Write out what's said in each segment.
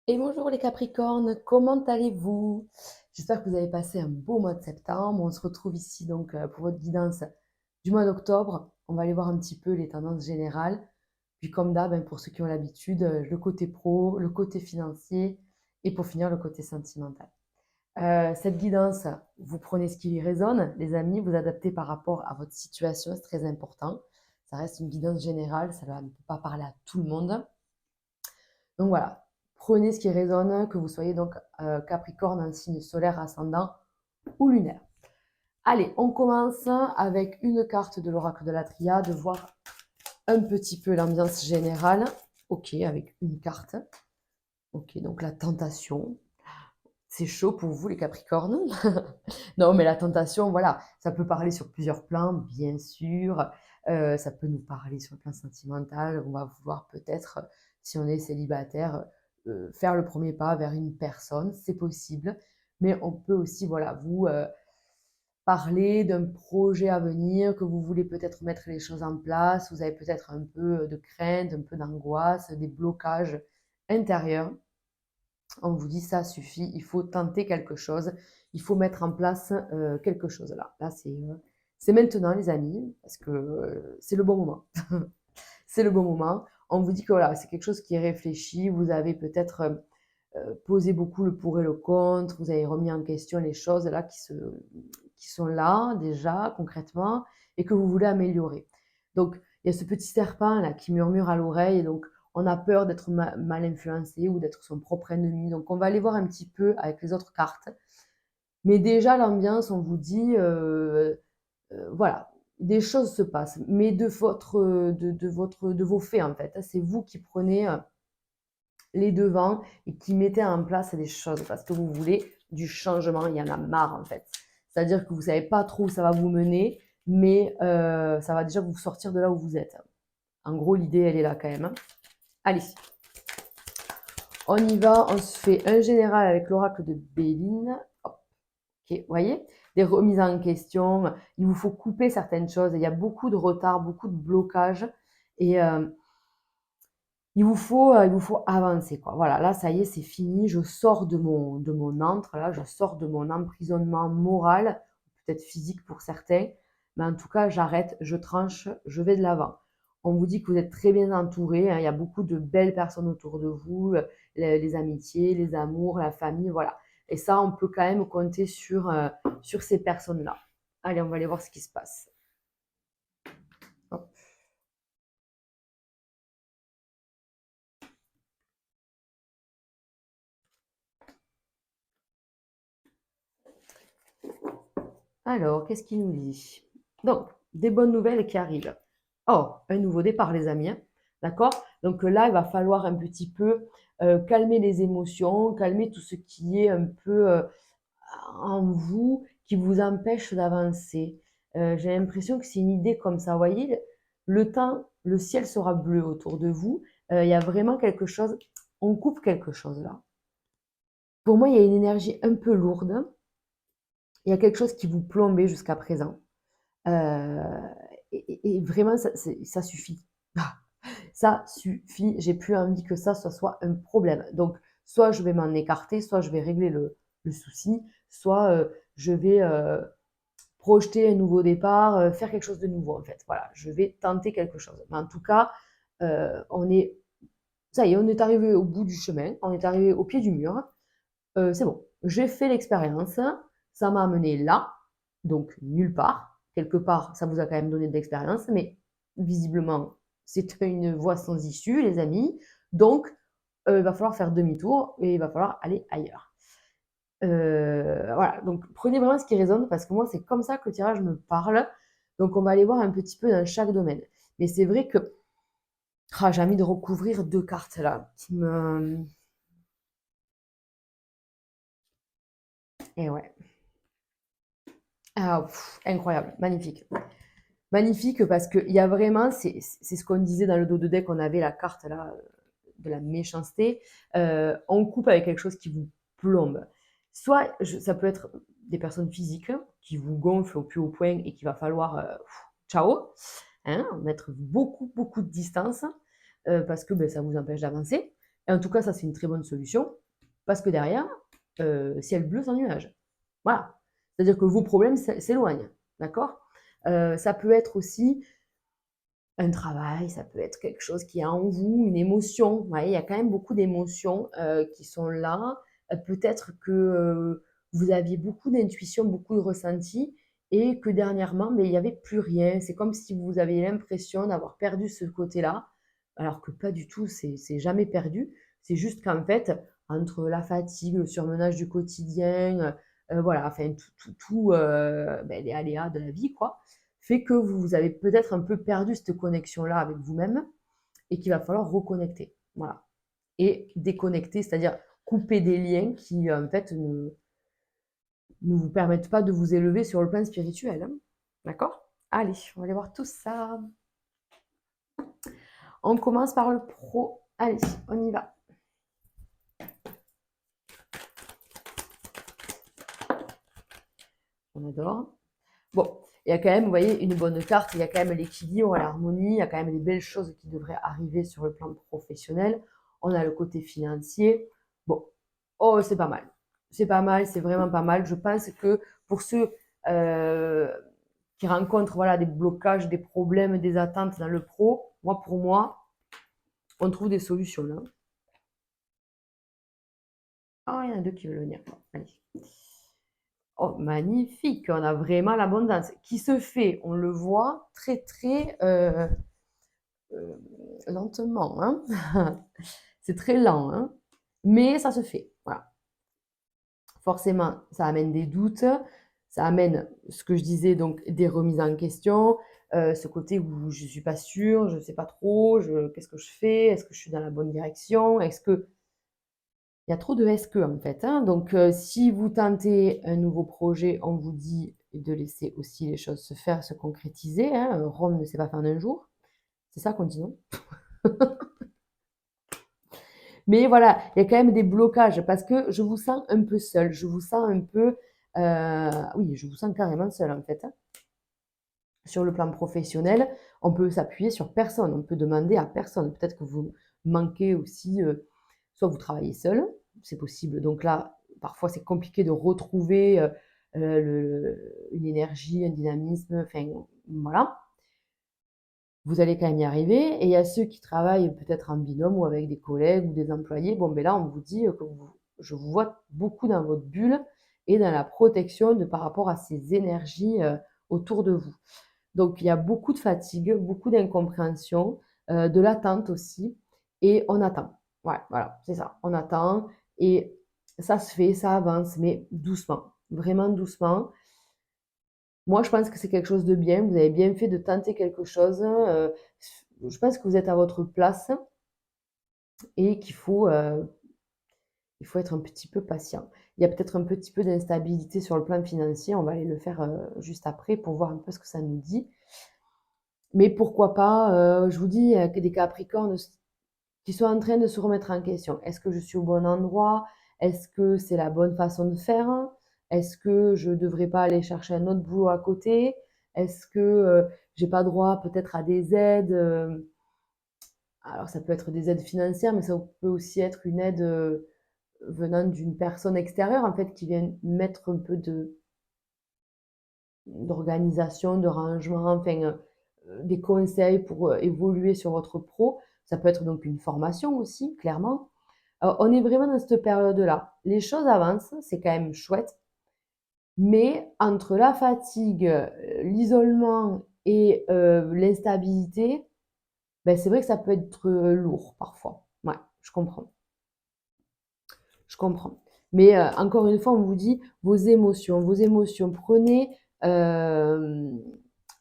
Et bonjour les Capricornes, comment allez-vous? J'espère que vous avez passé un beau mois de septembre. On se retrouve ici donc pour votre guidance du mois d'octobre. On va aller voir un petit peu les tendances générales. Puis comme d'hab, hein, pour ceux qui ont l'habitude, le côté pro, le côté financier et pour finir le côté sentimental. Cette guidance, vous prenez ce qui résonne, les amis, vous adaptez par rapport à votre situation, c'est très important. Ça reste une guidance générale, ça ne peut pas parler à tout le monde. Donc voilà, prenez ce qui résonne, que vous soyez donc Capricorne, un signe solaire, ascendant ou lunaire. Allez, on commence avec une carte de l'oracle de la Triade, voir un petit peu l'ambiance générale. Ok, avec une carte. Ok, donc la tentation. C'est chaud pour vous les Capricornes. Non, mais la tentation, voilà, ça peut parler sur plusieurs plans, bien sûr. Ça peut nous parler sur le plan sentimental. On va vouloir peut-être, si on est célibataire, faire le premier pas vers une personne, c'est possible. Mais on peut aussi, voilà, vous parler d'un projet à venir, que vous voulez peut-être mettre les choses en place. Vous avez peut-être un peu de crainte, un peu d'angoisse, des blocages intérieurs. On vous dit ça suffit, il faut tenter quelque chose, il faut mettre en place quelque chose là. Là, c'est maintenant, les amis, parce que c'est le bon moment. C'est le bon moment. On vous dit que voilà, c'est quelque chose qui est réfléchi. Vous avez peut-être posé beaucoup le pour et le contre. Vous avez remis en question les choses là qui sont là déjà concrètement et que vous voulez améliorer. Donc, il y a ce petit serpent là qui murmure à l'oreille. Donc, on a peur d'être mal influencé ou d'être son propre ennemi. Donc, on va aller voir un petit peu avec les autres cartes. Mais déjà, l'ambiance, on vous dit, voilà, des choses se passent, mais de vos faits en fait. C'est vous qui prenez les devants et qui mettez en place des choses parce que vous voulez du changement. Il y en a marre en fait. C'est-à-dire que vous savez pas trop où ça va vous mener, mais ça va déjà vous sortir de là où vous êtes. En gros, l'idée, elle est là quand même, hein. Allez, on y va. On se fait un général avec l'oracle de Béline. Hop. Ok, vous voyez, des remises en question. Il vous faut couper certaines choses. Il y a beaucoup de retard, beaucoup de blocage. Et il vous faut avancer, quoi. Voilà, là, ça y est, c'est fini. Je sors de mon antre, là, je sors de mon emprisonnement moral, peut-être physique pour certains. Mais en tout cas, j'arrête, je tranche, je vais de l'avant. On vous dit que vous êtes très bien entouré, hein. Il y a beaucoup de belles personnes autour de vous, les amitiés, les amours, la famille, voilà. Et ça, on peut quand même compter sur ces personnes-là. Allez, on va aller voir ce qui se passe. Hop. Alors, qu'est-ce qu'il nous dit? Donc, des bonnes nouvelles qui arrivent. Oh, un nouveau départ, les amis, hein. D'accord? Donc là, il va falloir un petit peu calmer les émotions, calmer tout ce qui est un peu en vous qui vous empêche d'avancer. J'ai l'impression que c'est une idée comme ça. Vous voyez, le temps, le ciel sera bleu autour de vous. Il y a vraiment quelque chose, on coupe quelque chose là. Pour moi, il y a une énergie un peu lourde. Il y a quelque chose qui vous plombait jusqu'à présent. Euh, et vraiment, ça suffit. Ça suffit. J'ai plus envie que ça soit un problème. Donc, soit je vais m'en écarter, soit je vais régler le souci, soit je vais projeter un nouveau départ, faire quelque chose de nouveau en fait. Voilà, je vais tenter quelque chose. Mais en tout cas, on est, ça y est, on est arrivé au bout du chemin, on est arrivé au pied du mur. C'est bon, j'ai fait l'expérience, ça m'a amené là, donc nulle part. Quelque part, ça vous a quand même donné de l'expérience, mais visiblement, c'est une voie sans issue, les amis. Donc, il va falloir faire demi-tour et il va falloir aller ailleurs. Voilà, donc prenez vraiment ce qui résonne parce que moi, c'est comme ça que le tirage me parle. Donc, on va aller voir un petit peu dans chaque domaine. Mais c'est vrai que j'ai envie de recouvrir deux cartes là qui me. Et ouais. Ah, incroyable, magnifique. Magnifique parce qu'il y a vraiment, c'est ce qu'on disait dans le dos de deck, on avait la carte là de la méchanceté. On coupe avec quelque chose qui vous plombe. Soit ça peut être des personnes physiques qui vous gonflent au plus haut point et qu'il va falloir ciao, hein, mettre beaucoup, beaucoup de distance parce que ben, ça vous empêche d'avancer. Et en tout cas, ça, c'est une très bonne solution parce que derrière, ciel bleu sans nuage. Voilà. C'est-à-dire que vos problèmes s'éloignent. D'accord? Ça peut être aussi un travail, ça peut être quelque chose qui est en vous, une émotion. Vous voyez, il y a quand même beaucoup d'émotions qui sont là. Peut-être que vous aviez beaucoup d'intuition, beaucoup de ressenti, et que dernièrement, mais il n'y avait plus rien. C'est comme si vous aviez l'impression d'avoir perdu ce côté-là, alors que pas du tout, c'est jamais perdu. C'est juste qu'en fait, entre la fatigue, le surmenage du quotidien, voilà, enfin les aléas de la vie, quoi, fait que vous avez peut-être un peu perdu cette connexion-là avec vous-même et qu'il va falloir reconnecter. Voilà. Et déconnecter, c'est-à-dire couper des liens qui, en fait, ne vous permettent pas de vous élever sur le plan spirituel. Hein. D'accord? Allez, on va aller voir tout ça. On commence par le pro. Allez, on y va. On adore. Bon, il y a quand même, vous voyez, une bonne carte, il y a quand même l'équilibre, l'harmonie, il y a quand même des belles choses qui devraient arriver sur le plan professionnel. On a le côté financier. Bon, oh, c'est pas mal. C'est pas mal, c'est vraiment pas mal. Je pense que pour ceux euh, qui rencontrent voilà, des blocages, des problèmes, des attentes dans le pro, pour moi, on trouve des solutions là. Ah, il y en a deux qui veulent venir. Allez. Oh, magnifique, on a vraiment l'abondance qui se fait, on le voit très très lentement. Hein. C'est très lent, hein. Mais ça se fait. Voilà. Forcément, ça amène des doutes, ça amène ce que je disais, donc des remises en question, ce côté où je ne suis pas sûre, je ne sais pas trop, qu'est-ce que je fais, est-ce que je suis dans la bonne direction, est-ce que il y a trop de est-ce que en fait. Hein. Donc, si vous tentez un nouveau projet, on vous dit de laisser aussi les choses se faire, se concrétiser. Hein. Rome ne s'est pas fait en un jour. C'est ça qu'on dit, non? Mais voilà, il y a quand même des blocages parce que je vous sens un peu seul. Je vous sens un peu. Oui, je vous sens carrément seul en fait. Hein. Sur le plan professionnel, on peut s'appuyer sur personne. On peut demander à personne. Peut-être que vous manquez aussi. Soit vous travaillez seul, c'est possible. Donc là, parfois, c'est compliqué de retrouver une énergie, un dynamisme. Enfin, voilà. Vous allez quand même y arriver. Et il y a ceux qui travaillent peut-être en binôme ou avec des collègues ou des employés. Bon, ben là, on vous dit que je vous vois beaucoup dans votre bulle et dans la protection par rapport à ces énergies autour de vous. Donc, il y a beaucoup de fatigue, beaucoup d'incompréhension, de l'attente aussi. Et on attend. Ouais, voilà, c'est ça. On attend et ça se fait, ça avance, mais doucement. Vraiment doucement. Moi, je pense que c'est quelque chose de bien. Vous avez bien fait de tenter quelque chose. Je pense que vous êtes à votre place et il faut être un petit peu patient. Il y a peut-être un petit peu d'instabilité sur le plan financier. On va aller le faire juste après pour voir un peu ce que ça nous dit. Mais pourquoi pas, je vous dis, il y a des Capricornes qui sont en train de se remettre en question. Est-ce que je suis au bon endroit? Est-ce que c'est la bonne façon de faire? Est-ce que je ne devrais pas aller chercher un autre boulot à côté? Est-ce que j'ai pas droit peut-être à des aides? Alors ça peut être des aides financières, mais ça peut aussi être une aide venant d'une personne extérieure en fait qui vient mettre un peu d'organisation, de rangement, enfin des conseils pour évoluer sur votre pro. Ça peut être donc une formation aussi, clairement. On est vraiment dans cette période-là. Les choses avancent, c'est quand même chouette, mais entre la fatigue, l'isolement et l'instabilité, ben, c'est vrai que ça peut être lourd parfois. Ouais, je comprends. Je comprends. Mais encore une fois, on vous dit vos émotions, vos émotions. Prenez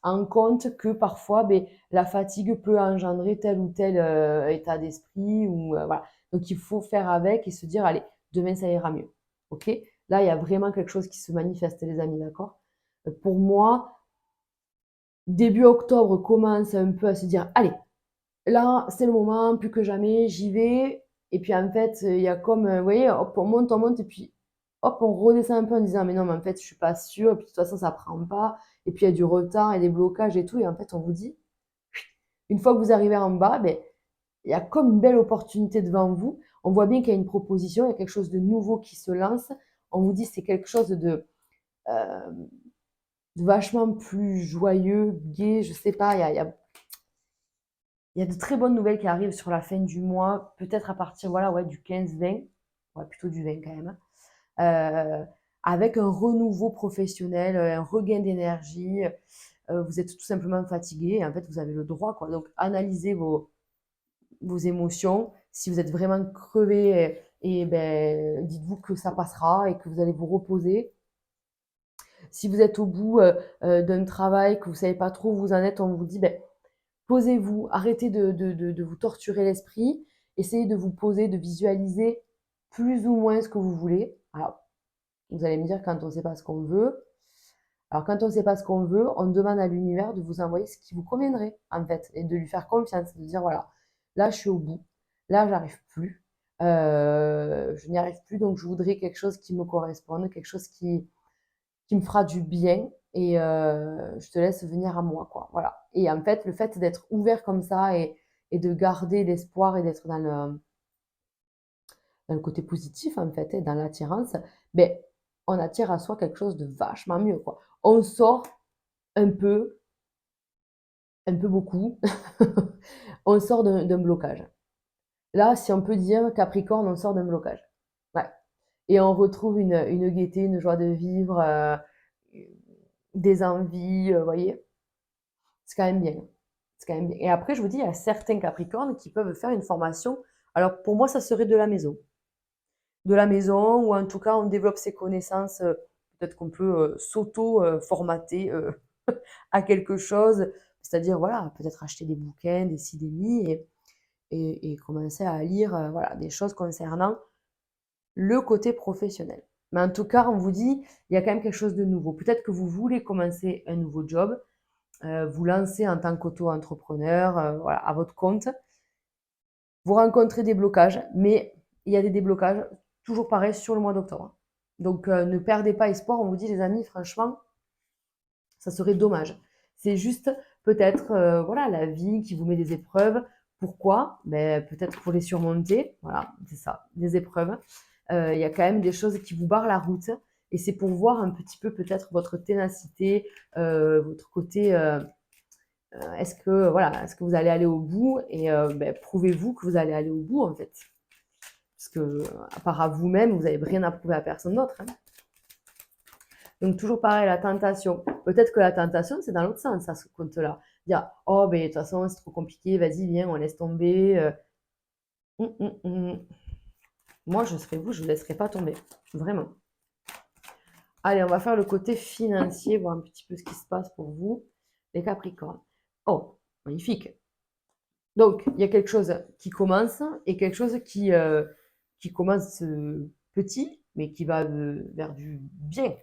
en compte que parfois, ben, la fatigue peut engendrer tel ou tel état d'esprit. Ou, voilà. Donc, il faut faire avec et se dire, allez, demain, ça ira mieux. OK? Là, il y a vraiment quelque chose qui se manifeste, les amis, d'accord? Pour moi, début octobre commence un peu à se dire, allez, là, c'est le moment, plus que jamais, j'y vais. Et puis en fait, il y a comme, vous voyez, hop, on monte, et puis hop, on redescend un peu en disant, mais non, mais en fait, je suis pas sûre, et puis de toute façon, ça prend pas. Et puis il y a du retard et des blocages et tout. Et en fait, on vous dit, une fois que vous arrivez en bas, ben, il y a comme une belle opportunité devant vous. On voit bien qu'il y a une proposition, il y a quelque chose de nouveau qui se lance. On vous dit c'est quelque chose euh, de vachement plus joyeux, gai, je sais pas, il y a de très bonnes nouvelles qui arrivent sur la fin du mois, peut-être à partir voilà, ouais, du 15-20, ouais, plutôt du 20 quand même, avec un renouveau professionnel, un regain d'énergie. Vous êtes tout simplement fatigué et en fait, vous avez le droit, quoi. Donc, analysez vos émotions. Si vous êtes vraiment crevé, et ben, dites-vous que ça passera et que vous allez vous reposer. Si vous êtes au bout d'un travail, que vous ne savez pas trop où vous en êtes, on vous dit, ben, posez-vous, arrêtez de vous torturer l'esprit, essayez de vous poser, de visualiser plus ou moins ce que vous voulez. Alors, vous allez me dire quand on ne sait pas ce qu'on veut. Alors, quand on ne sait pas ce qu'on veut, on demande à l'univers de vous envoyer ce qui vous conviendrait, en fait, et de lui faire confiance, de dire, voilà, là, je suis au bout, là, j'arrive plus, je n'y arrive plus, donc je voudrais quelque chose qui me corresponde, quelque chose qui me fera du bien, et je te laisse venir à moi, quoi, voilà. Et en fait, le fait d'être ouvert comme ça et de garder l'espoir et d'être dans le côté positif, en fait, et dans l'attirance, ben, on attire à soi quelque chose de vachement mieux, quoi. On sort un peu, un peu beaucoup, on sort d'un blocage. Là, si on peut dire Capricorne, on sort d'un blocage. Ouais. Et on retrouve une gaieté, une joie de vivre, des envies, vous voyez. C'est quand même bien. C'est quand même bien. Et après, je vous dis, il y a certains Capricornes qui peuvent faire une formation. Alors, pour moi, ça serait de la maison. De la maison, ou en tout cas, on développe ses connaissances. Peut-être qu'on peut s'auto-formater à quelque chose. C'est-à-dire, voilà, peut-être acheter des bouquins, des ci, des mi, et commencer à lire voilà, des choses concernant le côté professionnel. Mais en tout cas, on vous dit, il y a quand même quelque chose de nouveau. Peut-être que vous voulez commencer un nouveau job, vous lancer en tant qu'auto-entrepreneur, voilà, à votre compte. Vous rencontrez des blocages, mais il y a des déblocages, toujours pareil, sur le mois d'octobre. Donc, ne perdez pas espoir. On vous dit, les amis, franchement, ça serait dommage. C'est juste peut-être voilà, la vie qui vous met des épreuves. Pourquoi? Ben, peut-être pour les surmonter. Voilà, c'est ça, des épreuves. Il y a quand même des choses qui vous barrent la route. Et c'est pour voir un petit peu peut-être votre ténacité, votre côté. Est-ce que vous allez aller au bout? Et ben, prouvez-vous que vous allez aller au bout en fait. Parce que à part à vous-même, vous n'avez rien à prouver à personne d'autre, hein. Donc, toujours pareil, la tentation. Peut-être que la tentation, c'est dans l'autre sens, à ce compte-là. Dire, oh, ben, de toute façon, c'est trop compliqué, vas-y, viens, on laisse tomber. Hum, hum, hum. Moi, je serais vous, je ne laisserai pas tomber. Vraiment. Allez, on va faire le côté financier, voir un petit peu ce qui se passe pour vous, les Capricornes. Oh, magnifique. Donc, il y a quelque chose qui commence et quelque chose qui commence petit, mais qui va vers du bien,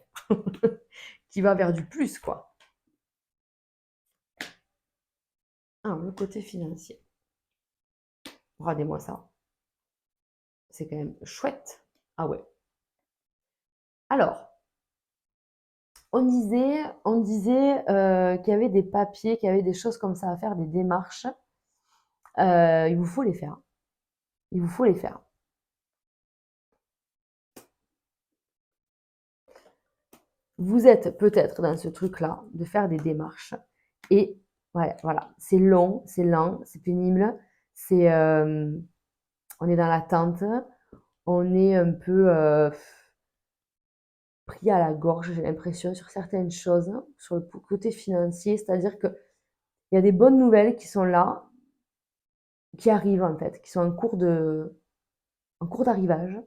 qui va vers du plus, quoi. Ah, le côté financier. Regardez-moi ça. C'est quand même chouette. Ah ouais. Alors, on disait qu'il y avait des papiers, qu'il y avait des choses comme ça à faire, des démarches. Il vous faut les faire. Il vous faut les faire. Vous êtes peut-être dans ce truc-là de faire des démarches. Et ouais, voilà, c'est long, c'est lent, c'est pénible. On est dans l'attente. On est un peu pris à la gorge, j'ai l'impression, sur certaines choses, sur le côté financier. C'est-à-dire qu'il y a des bonnes nouvelles qui sont là, qui arrivent en fait, qui sont en cours d'arrivage,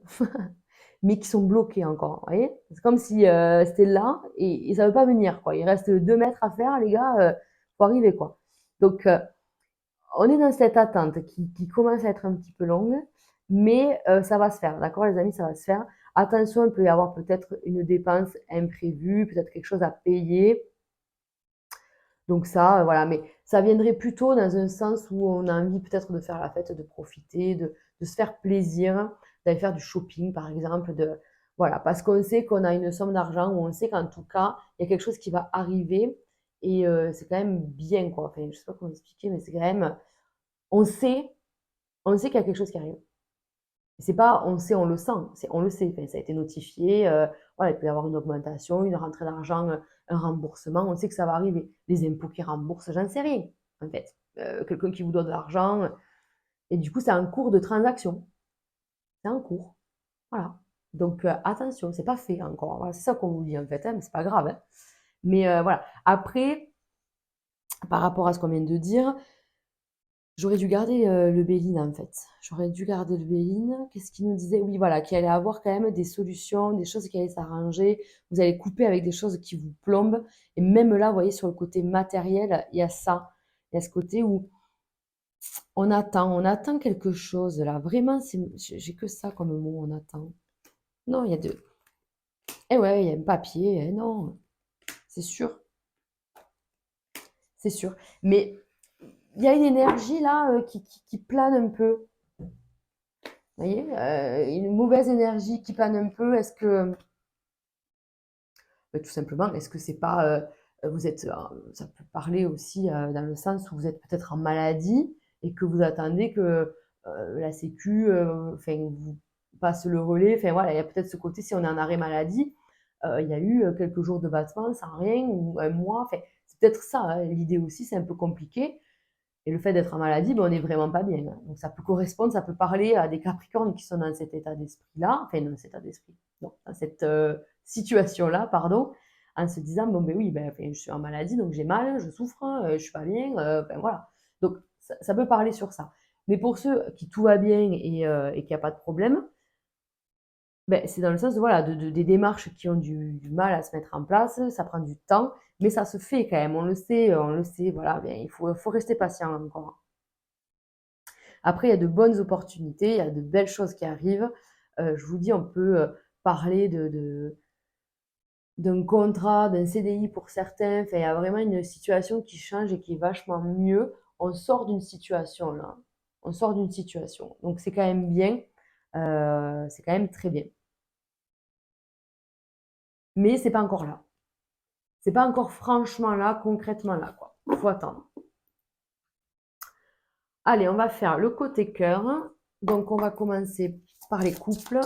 mais qui sont bloquées encore. Vous voyez? C'est comme si c'était là et ça ne veut pas venir, quoi. Il reste 2 mètres à faire, les gars, faut arriver, quoi. Donc, on est dans cette attente qui commence à être un petit peu longue, mais ça va se faire, d'accord, les amis, ça va se faire. Attention, il peut y avoir peut-être une dépense imprévue, peut-être quelque chose à payer. Donc ça, voilà, mais ça viendrait plutôt dans un sens où on a envie peut-être de faire la fête, de profiter, de se faire plaisir, d'aller faire du shopping par exemple, voilà, parce qu'on sait qu'on a une somme d'argent, ou on sait qu'en tout cas, il y a quelque chose qui va arriver, et c'est quand même bien, quoi. Enfin, je sais pas comment expliquer, mais c'est quand même, on sait, on sait qu'il y a quelque chose qui arrive. C'est pas on sait, on le sent, c'est on le sait, enfin, ça a été notifié, voilà, il peut y avoir une augmentation, une rentrée d'argent, un remboursement, on sait que ça va arriver. Les impôts qui remboursent, j'en sais rien, en fait. Quelqu'un qui vous donne de l'argent, et du coup, c'est un cours de transaction. C'est un cours. Voilà. Donc, attention, c'est pas fait encore. Voilà, c'est ça qu'on vous dit, en fait, hein, mais c'est pas grave, hein. Mais voilà. Après, par rapport à ce qu'on vient de dire, j'aurais dû garder le Béline en fait. J'aurais dû garder le Béline. Qu'est-ce qu'il nous disait? Oui, voilà, qu'il allait avoir quand même des solutions, des choses qui allaient s'arranger. Vous allez couper avec des choses qui vous plombent. Et même là, vous voyez, sur le côté matériel, il y a ça. Il y a ce côté où on attend quelque chose là. Vraiment, j'ai que ça comme mot, on attend. Non, il y a deux. Eh ouais, il y a un papier. Eh non, c'est sûr, c'est sûr. Mais il y a une énergie là qui plane un peu. Vous voyez, une mauvaise énergie qui plane un peu. Est-ce que, tout simplement, est-ce que c'est pas, vous êtes, ça peut parler aussi dans le sens où vous êtes peut-être en maladie et que vous attendez que la Sécu, enfin, vous passe le relais. Enfin voilà, il y a peut-être ce côté, si on est en arrêt maladie, il y a eu quelques jours de battement sans rien ou un mois. Enfin, c'est peut-être ça, hein, l'idée aussi, c'est un peu compliqué. Et le fait d'être en maladie, ben, on n'est vraiment pas bien, hein. Donc ça peut correspondre, ça peut parler à des Capricornes qui sont dans cet état d'esprit-là, enfin dans cet état d'esprit, non, dans cette situation-là, pardon, en se disant, bon ben oui, ben, enfin, je suis en maladie, donc j'ai mal, je souffre, je suis pas bien, ben voilà. Donc ça peut parler sur ça. Mais pour ceux qui tout va bien et qu'il n'y a pas de problème, ben, c'est dans le sens de, voilà, des démarches qui ont du mal à se mettre en place, ça prend du temps, mais ça se fait quand même, on le sait, voilà, ben, faut rester patient encore. Après, il y a de bonnes opportunités, il y a de belles choses qui arrivent. Je vous dis, on peut parler d'un contrat, d'un CDI pour certains. Enfin, il y a vraiment une situation qui change et qui est vachement mieux. On sort d'une situation là. On sort d'une situation. Donc c'est quand même bien. C'est quand même très bien. Mais c'est pas encore là. C'est pas encore franchement là, concrètement là, quoi. Il faut attendre. Allez, on va faire le côté cœur. Donc, on va commencer par les couples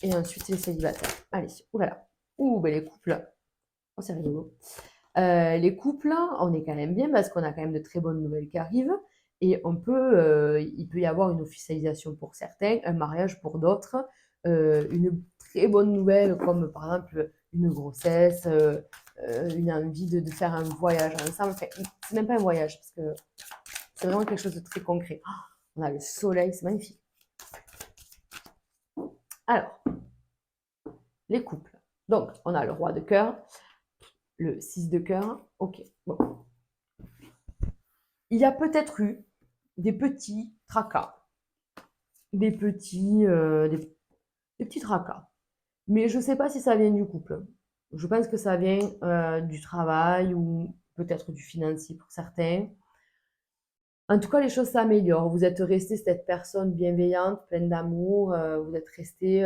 et ensuite les célibataires. Allez, oulala. Ouh, ben les couples. Oh, c'est rigolo. Les couples, on est quand même bien parce qu'on a quand même de très bonnes nouvelles qui arrivent et il peut y avoir une officialisation pour certains, un mariage pour d'autres, une très bonne nouvelle comme par exemple une grossesse, une envie de faire un voyage ensemble. Enfin, c'est même pas un voyage parce que c'est vraiment quelque chose de très concret. Oh, on a le soleil, c'est magnifique. Alors, les couples. Donc, on a le roi de cœur, le 6 de cœur. Ok, bon. Il y a peut-être eu des petits tracas, des petits, euh, des, des petits tracas. Mais je ne sais pas si ça vient du couple. Je pense que ça vient du travail ou peut-être du financier pour certains. En tout cas, les choses s'améliorent. Vous êtes resté cette personne bienveillante, pleine d'amour. Vous êtes resté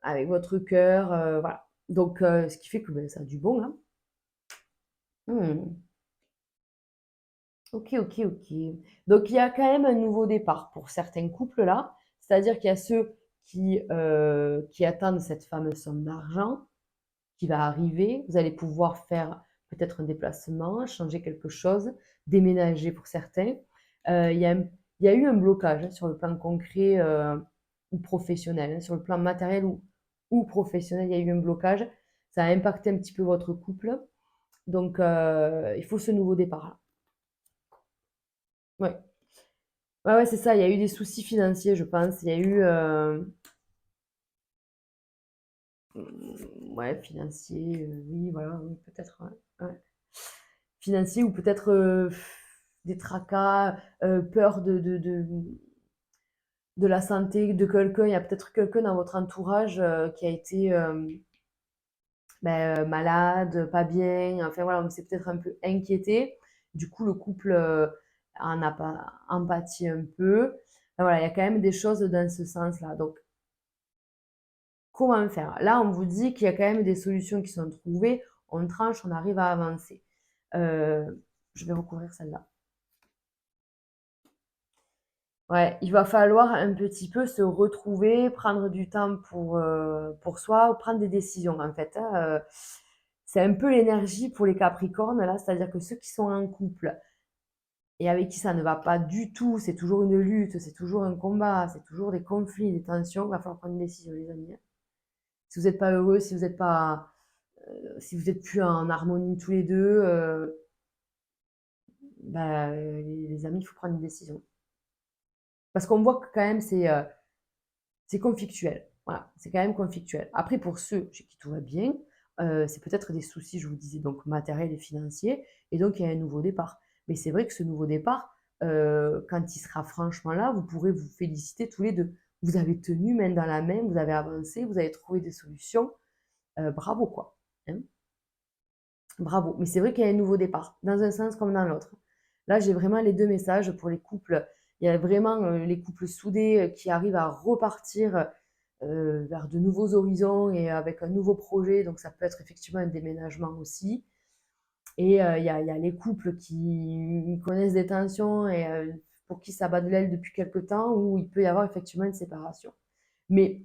avec votre cœur, voilà. Donc, ce qui fait que ben, ça a du bon, hein. Hmm. Ok, ok, ok. Donc, il y a quand même un nouveau départ pour certains couples là. C'est-à-dire qu'il y a ceux qui attendent cette fameuse somme d'argent qui va arriver. Vous allez pouvoir faire peut-être un déplacement, changer quelque chose, déménager pour certains. Il y a, il y a eu un blocage hein, sur le plan concret ou professionnel, hein, sur le plan matériel ou professionnel, il y a eu un blocage. Ça a impacté un petit peu votre couple. Donc, il faut ce nouveau départ-là. Ouais. Ouais, ouais, c'est ça. Il y a eu des soucis financiers, je pense. Il y a eu, ouais, financier, oui, voilà, oui, peut-être, ouais, ouais. Financier ou peut-être des tracas, peur de la santé de quelqu'un. Il y a peut-être quelqu'un dans votre entourage qui a été ben, malade, pas bien. Enfin voilà, on s'est peut-être un peu inquiété. Du coup, le couple en a pas empathie un peu. Ben, voilà, il y a quand même des choses dans ce sens-là. Donc, comment faire? Là, on vous dit qu'il y a quand même des solutions qui sont trouvées. On tranche, on arrive à avancer. Euh, je vais recouvrir celle-là. Ouais, il va falloir un petit peu se retrouver, prendre du temps pour soi, ou prendre des décisions en fait, hein. C'est un peu l'énergie pour les Capricornes là, c'est-à-dire que ceux qui sont en couple et avec qui ça ne va pas du tout, c'est toujours une lutte, c'est toujours un combat, c'est toujours des conflits, des tensions, il va falloir prendre une décision les amis, hein. Si vous n'êtes pas heureux, si vous n'êtes pas, si vous êtes plus en harmonie tous les deux, bah, les amis, il faut prendre une décision. Parce qu'on voit que quand même c'est conflictuel. Voilà, c'est quand même conflictuel. Après, pour ceux chez qui tout va bien, c'est peut-être des soucis, je vous disais, donc matériels et financiers, et donc il y a un nouveau départ. Mais c'est vrai que ce nouveau départ, quand il sera franchement là, vous pourrez vous féliciter tous les deux. Vous avez tenu main dans la main, vous avez avancé, vous avez trouvé des solutions. Bravo, quoi. Hein. Bravo. Mais c'est vrai qu'il y a un nouveau départ, dans un sens comme dans l'autre. Là, j'ai vraiment les deux messages pour les couples. Il y a vraiment les couples soudés qui arrivent à repartir vers de nouveaux horizons et avec un nouveau projet. Donc, ça peut être effectivement un déménagement aussi. Et il y a les couples qui connaissent des tensions et pour qui ça bat de l'aile depuis quelques temps, où il peut y avoir effectivement une séparation. Mais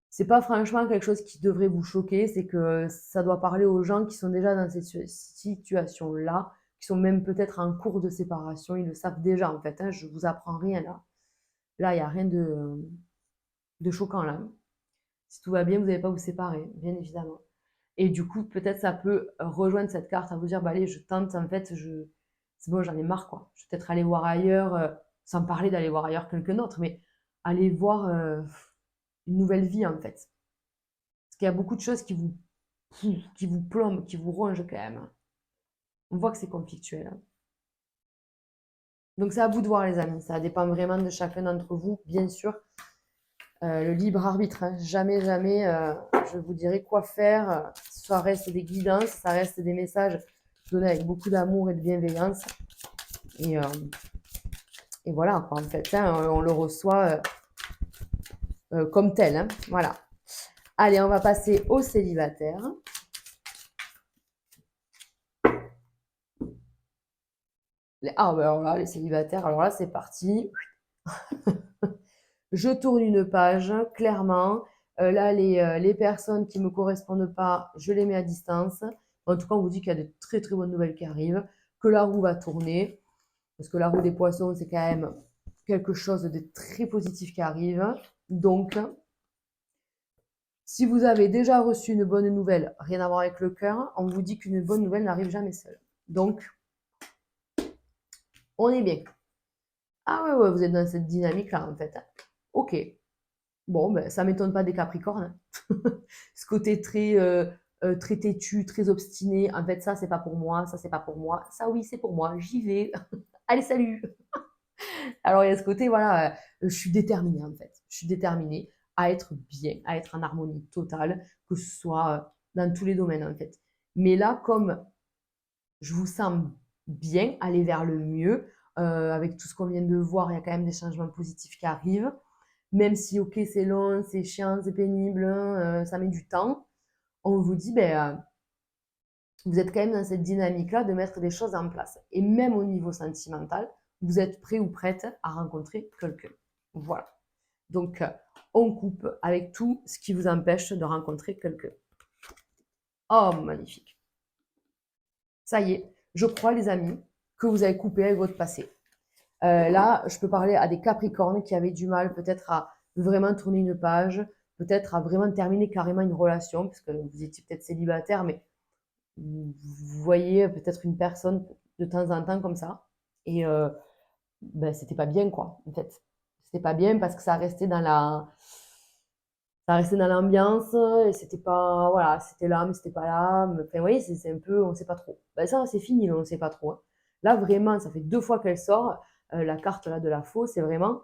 c'est pas franchement quelque chose qui devrait vous choquer, c'est que ça doit parler aux gens qui sont déjà dans cette situation-là, qui sont même peut-être en cours de séparation, ils le savent déjà en fait, hein, je vous apprends rien là. Là, il n'y a rien de choquant là. Si tout va bien, vous n'allez pas vous séparer, bien évidemment. Et du coup, peut-être ça peut rejoindre cette carte à vous dire, bah allez, je tente, en fait, c'est bon, j'en ai marre, quoi. Je vais peut-être aller voir ailleurs, sans parler d'aller voir ailleurs quelqu'un d'autre, mais aller voir une nouvelle vie, en fait. Parce qu'il y a beaucoup de choses qui vous plombent, qui vous rongent quand même. On voit que c'est conflictuel, hein. Donc c'est à vous de voir, les amis. Ça dépend vraiment de chacun d'entre vous, bien sûr. Le libre arbitre, hein. Jamais, jamais, je vous dirai quoi faire. Ça reste des guidances, ça reste des messages donnés avec beaucoup d'amour et de bienveillance. Et, euh, et voilà, quoi, en fait, hein, on le reçoit comme tel, hein. Voilà. Allez, on va passer aux célibataires. Ah, bah alors là, les célibataires, alors là, c'est parti. Je tourne une page, clairement. Là, les personnes qui ne me correspondent pas, je les mets à distance. En tout cas, on vous dit qu'il y a de très très bonnes nouvelles qui arrivent, que la roue va tourner, parce que la roue des poissons, c'est quand même quelque chose de très positif qui arrive. Donc, si vous avez déjà reçu une bonne nouvelle, rien à voir avec le cœur, on vous dit qu'une bonne nouvelle n'arrive jamais seule. Donc, on est bien. Ah ouais, ouais, vous êtes dans cette dynamique-là, en fait. Ok. Bon, ben, ça m'étonne pas des Capricornes, hein. Ce côté très têtu, très obstiné. En fait, ça, c'est pas pour moi, ça, c'est pas pour moi. Ça, oui, c'est pour moi, j'y vais. Allez, salut. Alors, il y a ce côté, voilà, je suis déterminée, en fait. Je suis déterminée à être bien, à être en harmonie totale, que ce soit dans tous les domaines, en fait. Mais là, comme je vous sens bien, aller vers le mieux, avec tout ce qu'on vient de voir, il y a quand même des changements positifs qui arrivent. Même si, ok, c'est long, c'est chiant, c'est pénible, ça met du temps, on vous dit, ben, vous êtes quand même dans cette dynamique-là de mettre des choses en place. Et même au niveau sentimental, vous êtes prêt ou prête à rencontrer quelqu'un. Voilà. Donc, on coupe avec tout ce qui vous empêche de rencontrer quelqu'un. Oh, magnifique. Ça y est, je crois, les amis, que vous avez coupé avec votre passé. Là, je peux parler à des Capricornes qui avaient du mal peut-être à vraiment tourner une page, peut-être à vraiment terminer carrément une relation, parce que vous étiez peut-être célibataire, mais vous voyez peut-être une personne de temps en temps comme ça. Et ben, c'était pas bien, quoi, en fait. C'était pas bien parce que ça restait dans l'ambiance, et c'était pas, voilà, c'était là, mais c'était pas là. Enfin, vous voyez, c'est un peu, on sait pas trop. Ben, ça, c'est fini, on sait pas trop, hein. Là, vraiment, ça fait 2 fois qu'elle sort. La carte là de la faux, c'est vraiment,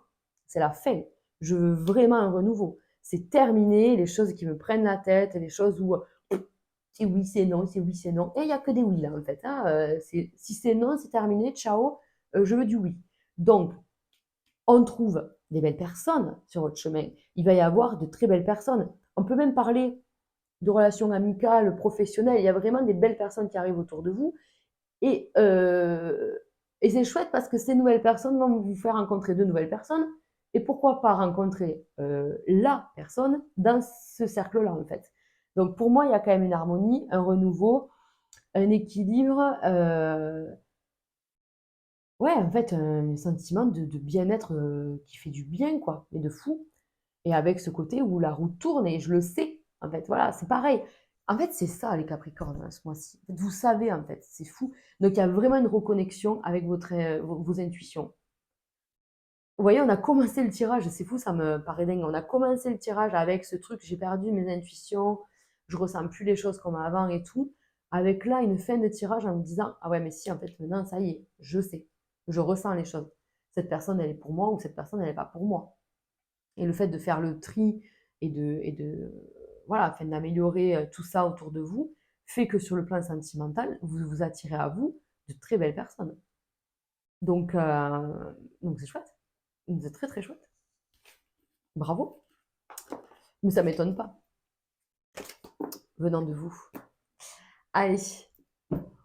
c'est la fin. Je veux vraiment un renouveau. C'est terminé, les choses qui me prennent la tête, les choses où c'est oui, c'est non, c'est oui, c'est non. Et il n'y a que des oui là, en fait, hein. Si c'est non, c'est terminé, ciao, je veux du oui. Donc, on trouve des belles personnes sur votre chemin. Il va y avoir de très belles personnes. On peut même parler de relations amicales, professionnelles. Il y a vraiment des belles personnes qui arrivent autour de vous. Et Et c'est chouette parce que ces nouvelles personnes vont vous faire rencontrer de nouvelles personnes. Et pourquoi pas rencontrer la personne dans ce cercle-là, en fait. Donc pour moi, il y a quand même une harmonie, un renouveau, un équilibre. Ouais, en fait, un sentiment de bien-être qui fait du bien, quoi, mais de fou. Et avec ce côté où la roue tourne et je le sais, en fait, voilà, c'est pareil. En fait, c'est ça les Capricornes, ce mois-ci. Vous savez, en fait, c'est fou. Donc, il y a vraiment une reconnexion avec vos intuitions. Vous voyez, on a commencé le tirage, c'est fou, ça me paraît dingue. On a commencé le tirage avec ce truc, j'ai perdu mes intuitions, je ressens plus les choses comme avant et tout. Avec là, une fin de tirage en me disant, ah ouais, mais si, en fait, maintenant, ça y est, je sais, je ressens les choses. Cette personne, elle est pour moi ou cette personne, elle n'est pas pour moi. Et le fait de faire le tri et de voilà, afin d'améliorer tout ça autour de vous, fait que sur le plan sentimental, vous vous attirez à vous de très belles personnes. Donc c'est chouette. C'est très très chouette. Bravo. Mais ça m'étonne pas, venant de vous. Allez,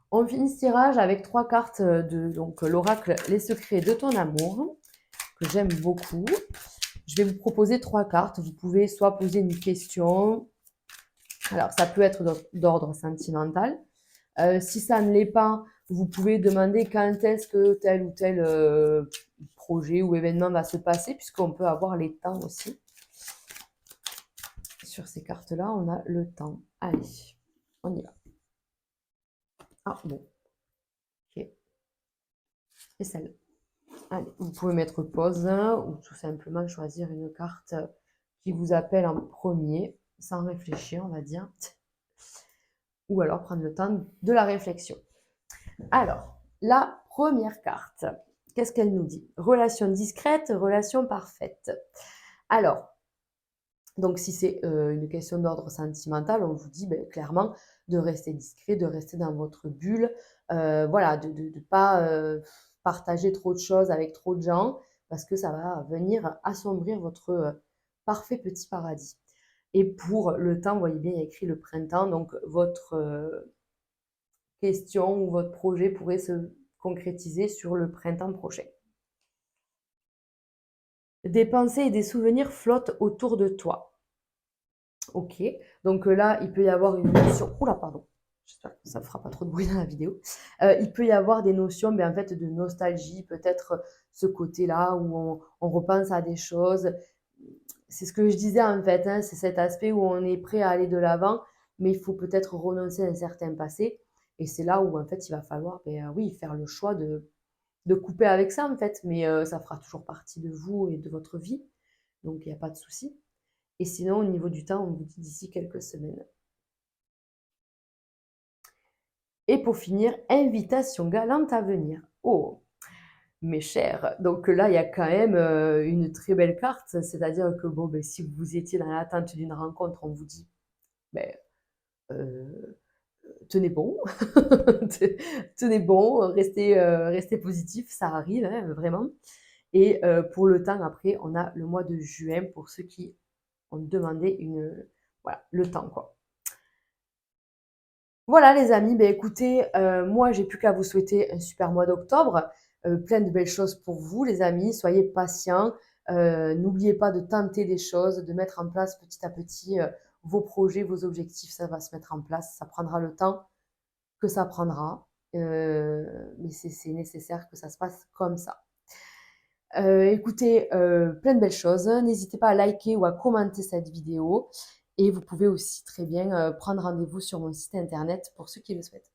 on finit ce tirage avec 3 cartes de donc l'oracle Les secrets de ton amour, que j'aime beaucoup. Je vais vous proposer 3 cartes. Vous pouvez soit poser une question. Alors, ça peut être d'ordre sentimental. Si ça ne l'est pas, vous pouvez demander quand est-ce que tel ou tel projet ou événement va se passer, puisqu'on peut avoir les temps aussi. Sur ces cartes-là, on a le temps. Allez, on y va. Ah, bon. Ok. Et celle. Allez, vous pouvez mettre pause ou tout simplement choisir une carte qui vous appelle en premier, sans réfléchir, on va dire. Ou alors prendre le temps de la réflexion. Alors, la première carte, qu'est-ce qu'elle nous dit? Relation discrète, relation parfaite. Alors, donc si c'est une question d'ordre sentimental, on vous dit clairement de rester discret, de rester dans votre bulle, voilà, de ne pas partager trop de choses avec trop de gens, parce que ça va venir assombrir votre parfait petit paradis. Et pour le temps, vous voyez bien, il y a écrit le printemps, donc votre question ou votre projet pourrait se concrétiser sur le printemps prochain. Des pensées et des souvenirs flottent autour de toi. Ok, donc là, il peut y avoir une notion. Oula, pardon. J'espère que ça ne fera pas trop de bruit dans la vidéo. Il peut y avoir des notions en fait, de nostalgie, peut-être ce côté-là où on repense à des choses. C'est ce que je disais en fait, hein, c'est cet aspect où on est prêt à aller de l'avant, mais il faut peut-être renoncer à un certain passé. Et c'est là où en fait, il va falloir oui, faire le choix de couper avec ça en fait, mais ça fera toujours partie de vous et de votre vie, donc il n'y a pas de souci. Et sinon, au niveau du temps, on vous dit d'ici quelques semaines. Et pour finir, invitation galante à venir. Oh, mes chers. Donc là, il y a quand même une très belle carte, c'est-à-dire que bon, si vous étiez dans l'attente d'une rencontre, on vous dit, ben, euh, tenez bon, tenez bon, restez positif, ça arrive, hein, vraiment. Et pour le temps, après, on a le mois de juin pour ceux qui ont demandé voilà, le temps, quoi. Voilà les amis, écoutez, moi j'ai plus qu'à vous souhaiter un super mois d'octobre, plein de belles choses pour vous les amis, soyez patients, n'oubliez pas de tenter des choses, de mettre en place petit à petit, vos projets, vos objectifs, ça va se mettre en place, ça prendra le temps que ça prendra, mais c'est nécessaire que ça se passe comme ça. Écoutez, plein de belles choses. N'hésitez pas à liker ou à commenter cette vidéo et vous pouvez aussi très bien, prendre rendez-vous sur mon site internet pour ceux qui le souhaitent.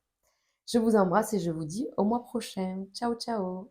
Je vous embrasse et je vous dis au mois prochain. Ciao, ciao!